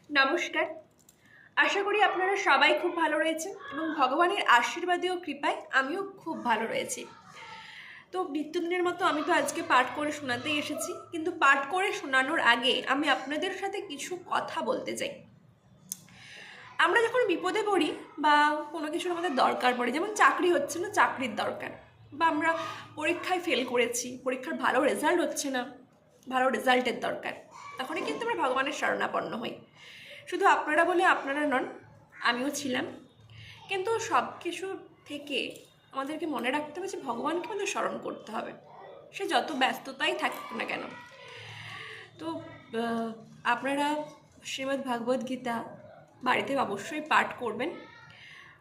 নমস্কার। আশা করি আপনারা সবাই খুব ভালো রয়েছেন এবং ভগবানের আশীর্বাদে ও কৃপায় আমিও খুব ভালো রয়েছি। তো নিত্যদিনের মতো আমি তো আজকে পাঠ করে শোনাতেই এসেছি, কিন্তু পাঠ করে শোনানোর আগে আমি আপনাদের সাথে কিছু কথা বলতে চাই। আমরা যখন বিপদে পড়ি বা কোনো কিছুর আমাদের দরকার পড়ে, যেমন চাকরি হচ্ছে না, চাকরির দরকার, বা আমরা পরীক্ষায় ফেল করেছি, পরীক্ষার ভালো রেজাল্ট হচ্ছে না, ভালো রেজাল্টের দরকার, তখনই কিন্তু আমরা ভগবানের শরণাপন্ন হই। শুধু আপনারা বলে আপনারা নন, আমিও ছিলাম। কিন্তু সব কিছু থেকে আমাদেরকে মনে রাখতে হবে যে ভগবানকে আমাদের স্মরণ করতে হবে, সে যত ব্যস্ততাই থাকুক না কেন। তো আপনারা শ্রীমদ্ ভাগবত গীতা বাড়িতে অবশ্যই পাঠ করবেন।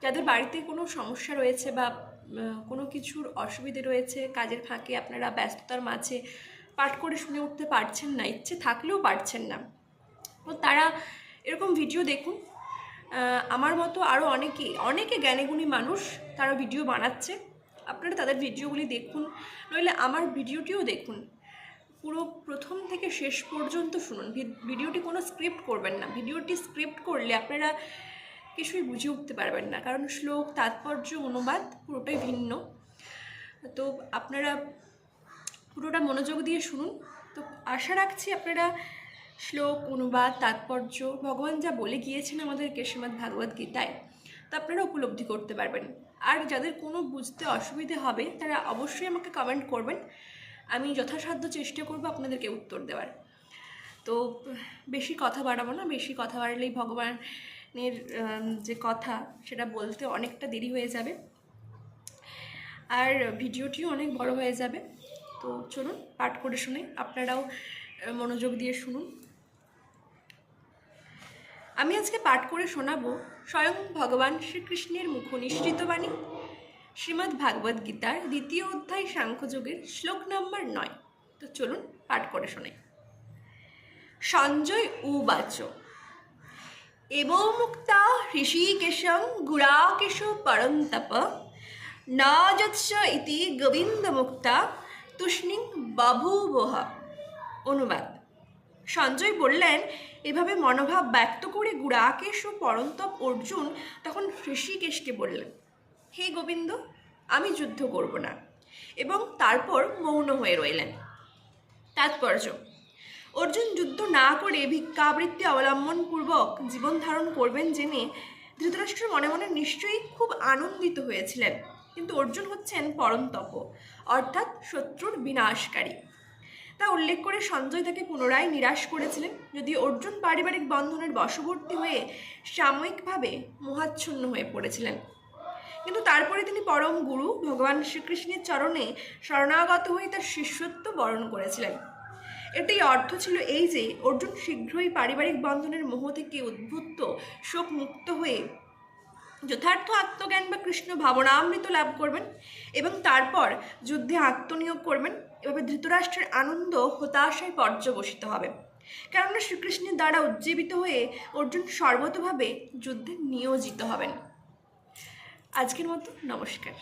যাদের বাড়িতে কোনো সমস্যা রয়েছে বা কোনো কিছুর অসুবিধে রয়েছে, কাজের ফাঁকে আপনারা ব্যস্ততার মাঝে পাঠ করে শুনে উঠতে পারছেন না, ইচ্ছে থাকলেও পারছেন না, তো তারা এরকম ভিডিও দেখুন। আমার মতো আরও অনেকে জ্ঞানীগুণী মানুষ তারা ভিডিও বানাচ্ছে, আপনারা তাদের ভিডিওগুলি দেখুন, নইলে আমার ভিডিওটিও দেখুন। পুরো প্রথম থেকে শেষ পর্যন্ত শুনুন। ভিডিওটি কোনো স্ক্রিপ্ট করবেন না, ভিডিওটি স্ক্রিপ্ট করলে আপনারা কিছুই বুঝে উঠতে পারবেন না, কারণ শ্লোক, তাৎপর্য, অনুবাদ পুরোটাই ভিন্ন। তো আপনারা পুরোটা মনোযোগ দিয়ে শুনুন। তো আশা রাখছি আপনারা শ্লোক, অনুবাদ, তাৎপর্য, ভগবান যা বলে গিয়েছেন আমাদেরকে শ্রীমদ্ ভাগবত গীতায়, তা আপনারা উপলব্ধি করতে পারবেন। আর যাদের কোনো বুঝতে অসুবিধে হবে তারা অবশ্যই আমাকে কমেন্ট করবেন, আমি যথাসাধ্য চেষ্টা করব আপনাদেরকে উত্তর দেওয়ার। তো বেশি কথা বাড়াবো না, বেশি কথা বাড়ালেই ভগবানের যে কথা সেটা বলতে অনেকটা দেরি হয়ে যাবে, আর ভিডিওটিও অনেক বড় হয়ে যাবে। তো চলুন পাঠ করে শুনে আপনারাও মনোযোগ দিয়ে শুনুন। আমি আজকে পাঠ করে শোনাবো স্বয়ং ভগবান শ্রীকৃষ্ণের মুখনিসৃত বাণী, শ্রীমদ্ ভাগবত গীতার 2য় অধ্যায় সাংখ্যযোগের শ্লোক নম্বর 9। তো চলুন পাঠ করে শোনাই। সঞ্জয় উবাচ এবো মুক্তা ঋষিকেশং গুড়াকেশ পরন্তপ ন যৎস ইতি গোবিন্দ মুক্তা তুষ্ণিং বভূবহ। অনুবাদ: সঞ্জয় বললেন, এভাবে মনোভাব ব্যক্ত করে গুড়াকেশ ও পরন্তপ অর্জুন তখন ঋষিকেশকে বললেন, হে গোবিন্দ, আমি যুদ্ধ করব না, এবং তারপর মৌন হয়ে রইলেন। তাৎপর্য: অর্জুন যুদ্ধ না করে ভিক্ষাবৃত্তি অবলম্বনপূর্বক জীবন ধারণ করবেন জেনে ধৃতরাষ্ট্র মনে মনে নিশ্চয়ই খুব আনন্দিত হয়েছিলেন, কিন্তু অর্জুন হচ্ছেন পরন্তপ, অর্থাৎ শত্রুর বিনাশকারী। তা উল্লেখ করে সঞ্জয় তাকে পুনরায় নিরাশ করেছিলেন, যদিও অর্জুন পারিবারিক বন্ধনের বশবর্তী হয়ে সাময়িকভাবে মোহাচ্ছন্ন হয়ে পড়েছিলেন। কিন্তু তারপরে তিনি পরম গুরু ভগবান শ্রীকৃষ্ণের চরণে শরণাগত হয়ে তার শিষ্যত্ব বরণ করেছিলেন। এটাই অর্থ ছিল এই যে অর্জুন শীঘ্রই পারিবারিক বন্ধনের মোহ থেকে উদ্ভূত শোক মুক্ত হয়ে যথার্থ আত্মজ্ঞান বা কৃষ্ণ ভাবনামৃত লাভ করবেন এবং তারপর যুদ্ধে আত্মনিয়োগ করবেন। এভাবে ধৃতরাষ্ট্রের আনন্দ হতাশায় পর্যবসিত হবে, কেননা শ্রীকৃষ্ণের দ্বারা উজ্জীবিত হয়ে অর্জুন সর্বতোভাবে যুদ্ধে নিয়োজিত হবেন। আজকের মতো নমস্কার।